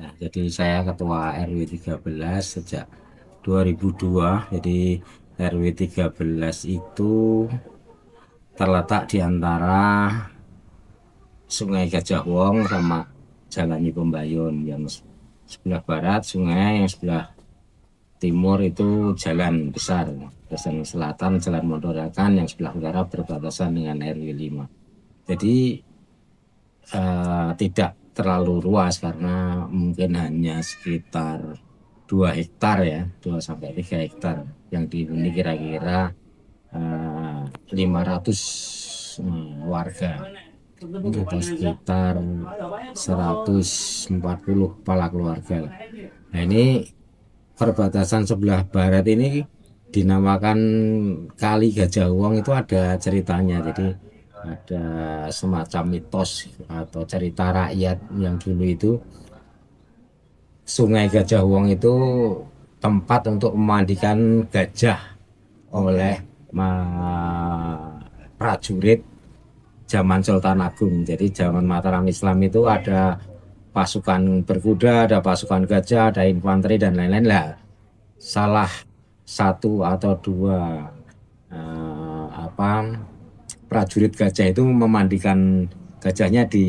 Nah, jadi saya ketua RW 13 sejak 2002. Jadi RW 13 itu terletak di antara Sungai Gajah Wong sama Jalan Pembayun. Yang sebelah barat sungai, yang sebelah timur itu jalan besar. Terus yang selatan Jalan Mondorakan, yang sebelah utara berbatasan dengan RW 5. Jadi tidak terlalu luas karena mungkin hanya sekitar 2 hektar ya, 2 sampai 3 hektar yang dihuni kira-kira 500 warga atau sekitar 140 kepala keluarga. Nah, ini perbatasan sebelah barat ini dinamakan Kali Gajah Wong, itu ada ceritanya. Jadi ada semacam mitos atau cerita rakyat yang dulu itu Sungai Gajah Wong itu tempat untuk memandikan gajah oleh prajurit zaman Sultan Agung. Jadi zaman Mataram Islam itu ada pasukan berkuda, ada pasukan gajah, ada infanteri dan lain-lain lah. Salah satu atau dua prajurit gajah itu memandikan gajahnya di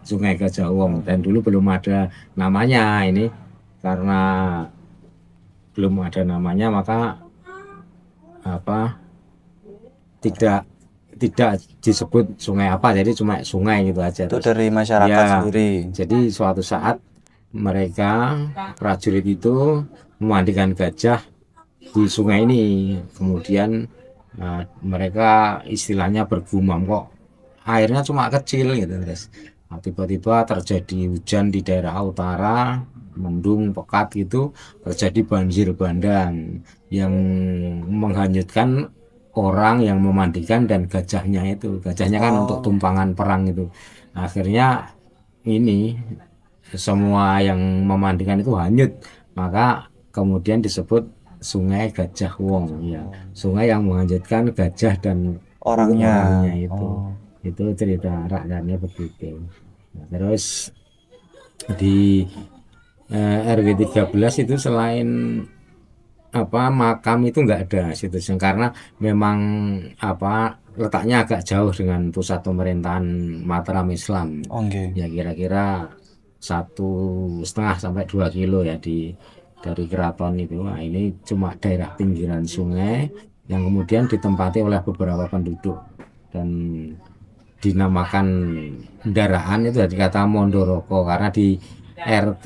Sungai Gajah Wong, dan dulu belum ada namanya ini. Karena belum ada namanya maka tidak disebut sungai apa, jadi cuma sungai gitu aja. Itu Terus dari masyarakat ya, sendiri. jadi suatu saat mereka prajurit itu memandikan gajah di sungai ini. Kemudian mereka istilahnya bergumam, kok airnya cuma kecil gitu. Terus tiba-tiba terjadi hujan di daerah utara, mendung pekat gitu, terjadi banjir bandang yang menghanyutkan orang yang memandikan dan gajahnya itu. Gajahnya kan untuk Oh, tumpangan perang itu. Akhirnya ini semua yang memandikan itu hanyut, maka kemudian disebut Sungai Gajah Wong ya, sungai yang menghanyutkan gajah dan orangnya. orangnya itu. Oh, Itu cerita rakyatnya begitu. Nah, terus di RW 13 itu selain makam itu nggak ada situsnya, karena memang letaknya agak jauh dengan pusat pemerintahan Mataram Islam. oke. Ya kira-kira 1,5 sampai 2 kilo ya dari keraton itu. Nah, ini cuma daerah pinggiran sungai yang kemudian ditempati oleh beberapa penduduk dan dinamakan Ndaraan itu dari kata Mondoroko, karena di RT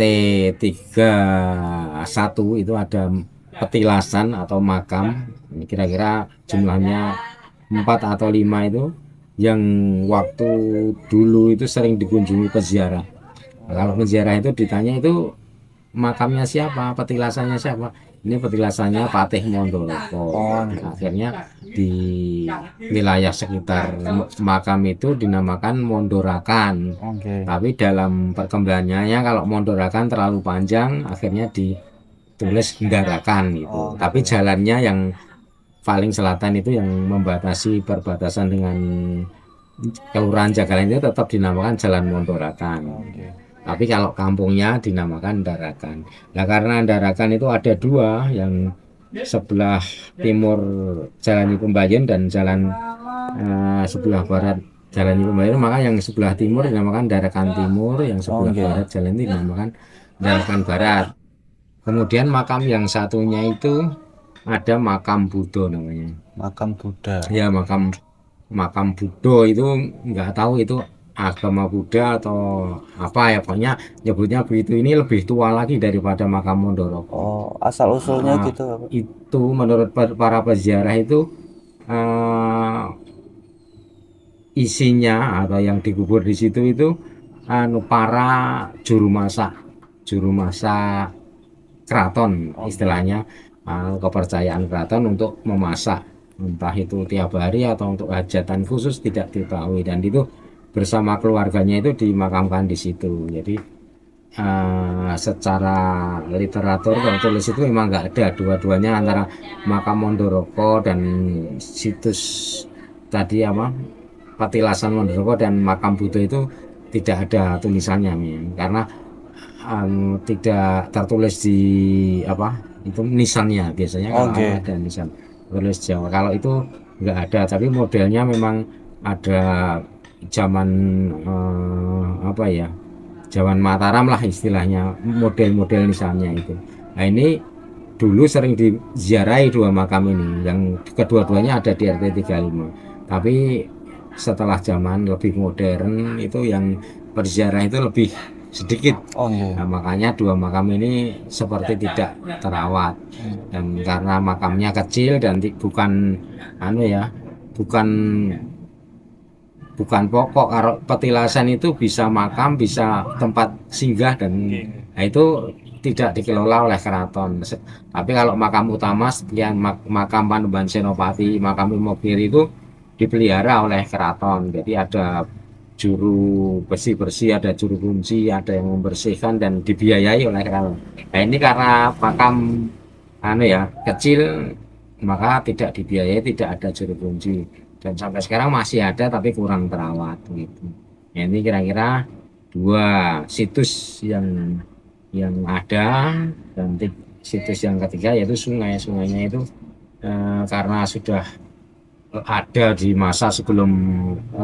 31 itu ada petilasan atau makam, kira-kira jumlahnya 4 atau 5 itu, yang waktu dulu itu sering dikunjungi peziarah. Nah, kalau penjara itu ditanya itu makamnya siapa, petilasannya siapa, ini petilasannya Patih Mondoroko. Oh, Nah, akhirnya di wilayah sekitar makam itu dinamakan Mondorakan. oke. Tapi dalam perkembangannya kalau Mondorakan terlalu panjang, akhirnya ditulis Ndarakan gitu. Oh, Tapi gitu. jalannya yang paling selatan itu yang membatasi perbatasan dengan Kelurahan Jagalan itu tetap dinamakan Jalan Mondorakan. Oke. Tapi kalau kampungnya dinamakan Ndarakan. Nah, karena Ndarakan itu ada dua, yang sebelah timur Jalan Pembayun dan sebelah barat Jalan Pembayun, maka yang sebelah timur dinamakan Ndarakan Timur, yang sebelah Oke. barat jalan itu dinamakan Ndarakan Barat. Kemudian makam yang satunya itu ada makam Buddha namanya. Makam Buddha. Ya, makam makam Buddha itu nggak tahu itu agama Buddha atau apa ya, pokoknya nyebutnya begitu. Ini lebih tua lagi daripada makam Mondoroko. Oh, asal usulnya Ah, gitu, Pak. itu menurut para peziarah itu eh, isinya atau yang dikubur di situ itu para juru masak keraton Oke. istilahnya, kepercayaan keraton untuk memasak, entah itu tiap hari atau untuk hajatan khusus tidak diketahui, dan itu bersama keluarganya itu dimakamkan di situ. Jadi secara literatur kalau tulis itu memang nggak ada dua-duanya, antara makam Mondoroko dan situs tadi petilasan Mondoroko dan makam Buddha itu tidak ada tulisannya, karena tidak tertulis di apa itu nisannya. Biasanya kalau Oke. ada nisan tulis Jawa, kalau itu nggak ada, tapi modelnya memang ada zaman apa ya, zaman Mataram lah istilahnya, model-model nisannya itu. Nah ini dulu sering diziarahi dua makam ini, yang kedua-duanya ada di RT 35, tapi setelah zaman lebih modern itu yang berziarah itu lebih sedikit. Oh Nah, iya. makanya dua makam ini seperti tidak terawat, dan karena makamnya kecil dan bukan anu ya, bukan bukan pokok. Kalau petilasan itu bisa makam, bisa tempat singgah, dan nah, itu tidak dikelola oleh keraton. Tapi kalau makam utama sekian makam Panembahan Senopati, makam Imogiri itu dipelihara oleh keraton. Jadi ada juru bersih-bersih, ada juru kunci, ada yang membersihkan dan dibiayai oleh keraton. Nah ini karena makam anu ya kecil, maka tidak dibiayai, tidak ada juru kunci, dan sampai sekarang masih ada tapi kurang terawat gitu. Nah, ini kira-kira dua situs yang ada, dan situs yang ketiga yaitu sungainya itu karena sudah ada di masa sebelum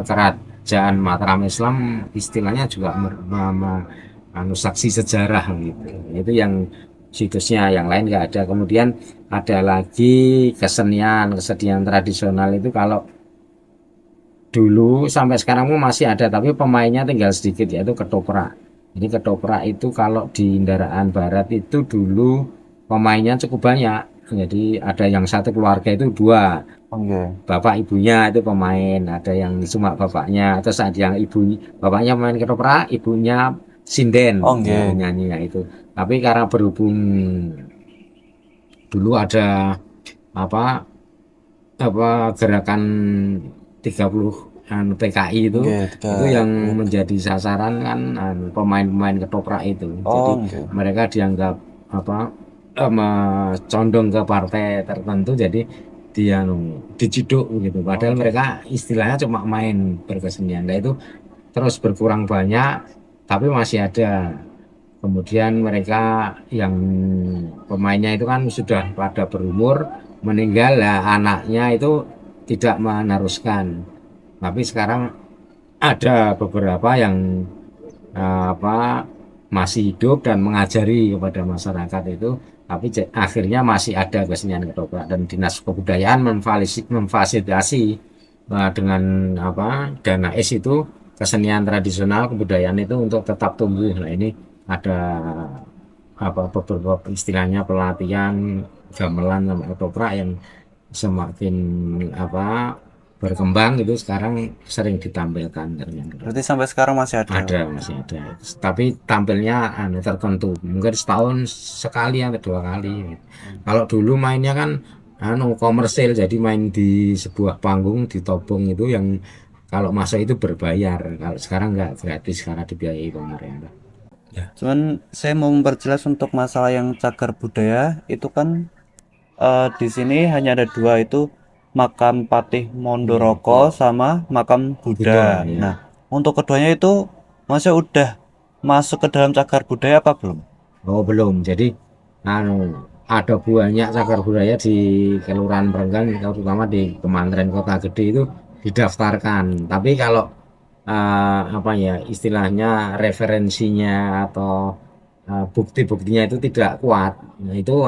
kerajaan Mataram Islam, istilahnya juga anu saksi sejarah gitu. Itu yang situsnya, yang lain nggak ada. Kemudian ada lagi kesenian tradisional itu, kalau dulu sampai sekarang pun masih ada, tapi pemainnya tinggal sedikit, yaitu ketoprak. Jadi ketoprak itu kalau di Indaraan Barat itu dulu pemainnya cukup banyak. Jadi ada yang satu keluarga itu dua, Oke. bapak ibunya itu pemain, ada yang cuma bapaknya, terus ada yang bapaknya main ketoprak, ibunya sinden ya, Oke. nyanyi ya itu. Tapi karena berhubung dulu ada apa gerakan 30 PKI Oke. itu yang 30. menjadi sasaran kan pemain-pemain ketoprak itu. Jadi Oke. mereka dianggap apa condong ke partai tertentu, jadi dia diciduk gitu. Padahal Oke. mereka istilahnya cuma main berkesenian. Nah itu terus berkurang banyak, tapi masih ada. Kemudian mereka yang pemainnya itu kan sudah pada berumur, meninggal lah, anaknya itu tidak meneruskan. Tapi sekarang ada beberapa yang apa masih hidup dan mengajari kepada masyarakat itu, tapi akhirnya masih ada kesenian ketoprak, dan Dinas Kebudayaan memfasilitasi dengan apa dana itu kesenian tradisional kebudayaan itu untuk tetap tumbuh. Nah ini ada apa beberapa istilahnya pelatihan gamelan sama ketoprak yang semakin apa berkembang itu, sekarang sering ditampilkan ternyata. Berarti sampai sekarang masih ada. Ada, masih ada, tapi tampilnya tertentu, mungkin setahun sekali atau dua kali. Kalau dulu mainnya kan komersil, jadi main di sebuah panggung di Tobong itu, yang kalau masuk itu berbayar. Kalau sekarang nggak, gratis karena dibiayai pemerintah. Cuman saya mau memperjelas untuk masalah yang cagar budaya itu kan di sini hanya ada dua, itu makam Patih Mondoroko sama makam Buddha Buddha. ya. Nah, untuk keduanya itu masih udah masuk ke dalam cagar budaya apa belum? Oh belum, jadi ada banyak cagar budaya di Kelurahan Brenggang, terutama di Kemantren Kota Gede itu didaftarkan. Tapi kalau apa ya istilahnya referensinya atau bukti-buktinya itu tidak kuat, nah, itu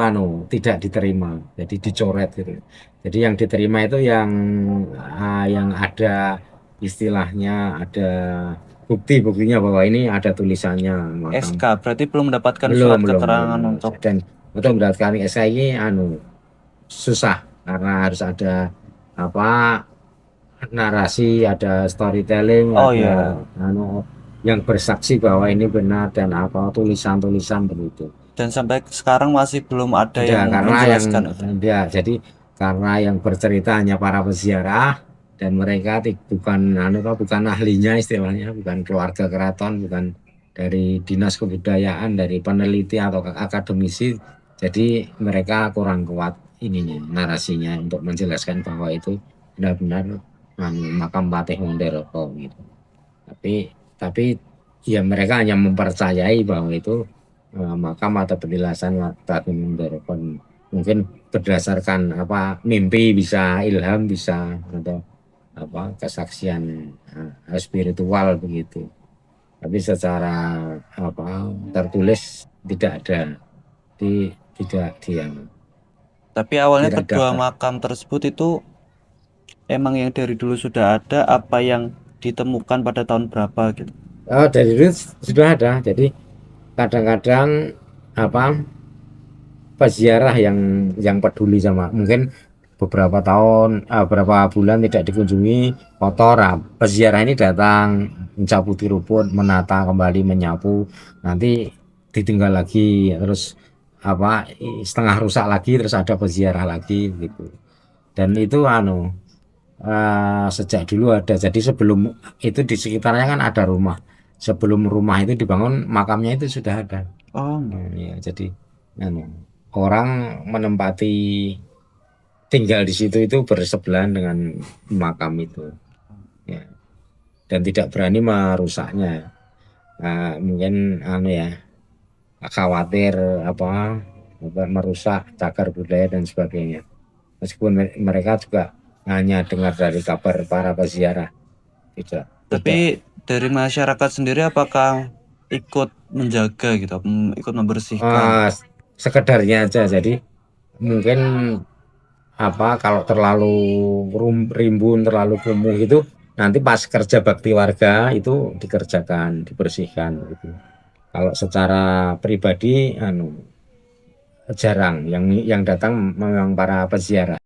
tidak diterima, jadi dicoret gitu. Jadi yang diterima itu yang ada istilahnya, ada bukti-buktinya bahwa ini ada tulisannya makam. SK berarti belum mendapatkan surat Belum. keterangan untuk. Dan untuk mendapatkan SK ini susah, karena harus ada apa narasi, ada storytelling, Oh ada iya. yang bersaksi bahwa ini benar, dan apa tulisan-tulisan begitu. Dan sampai sekarang masih belum ada Tidak, yang karena yang menjelaskan itu. tidak. Jadi karena yang bercerita hanya para peziarah, dan mereka bukan ahlinya istilahnya, bukan keluarga keraton, bukan dari dinas kebudayaan, dari peneliti atau akademisi. Jadi mereka kurang kuat ininya narasinya untuk menjelaskan bahwa itu benar-benar makam Patih Mondoroko gitu. Tapi ya mereka hanya mempercayai bahwa itu makam atau penjelasan Tatim Mundorokon, mungkin berdasarkan apa mimpi bisa, ilham bisa, atau apa kesaksian spiritual begitu, tapi secara apa tertulis tidak ada, tidak dia Tapi awalnya tidak kedua dapat. makam tersebut itu emang yang dari dulu sudah ada, apa yang ditemukan pada tahun berapa gitu? Dari dulu sudah ada, jadi kadang-kadang apa peziarah yang peduli sama, mungkin beberapa tahun, beberapa bulan tidak dikunjungi, kotor, peziarah ini datang mencabuti rumput, menata kembali, menyapu, nanti ditinggal lagi, terus apa setengah rusak lagi, terus ada peziarah lagi gitu. Dan itu sejak dulu ada, jadi sebelum itu di sekitarnya kan ada rumah, sebelum rumah itu dibangun makamnya itu sudah ada. Oh, Ya, jadi anu, orang menempati tinggal di situ itu bersebelahan dengan makam itu, ya, dan tidak berani merusaknya. Mungkin ya khawatir apa merusak cagar budaya dan sebagainya, meskipun mereka juga hanya dengar dari kabar para peziarah, tidak tapi tidak dari masyarakat sendiri apakah ikut menjaga gitu, ikut membersihkan? eh, sekedarnya aja. Jadi mungkin apa kalau terlalu rimbun, terlalu kumuh itu, nanti pas kerja bakti warga itu dikerjakan, dibersihkan gitu. Kalau secara pribadi jarang, yang datang memang para peziarah.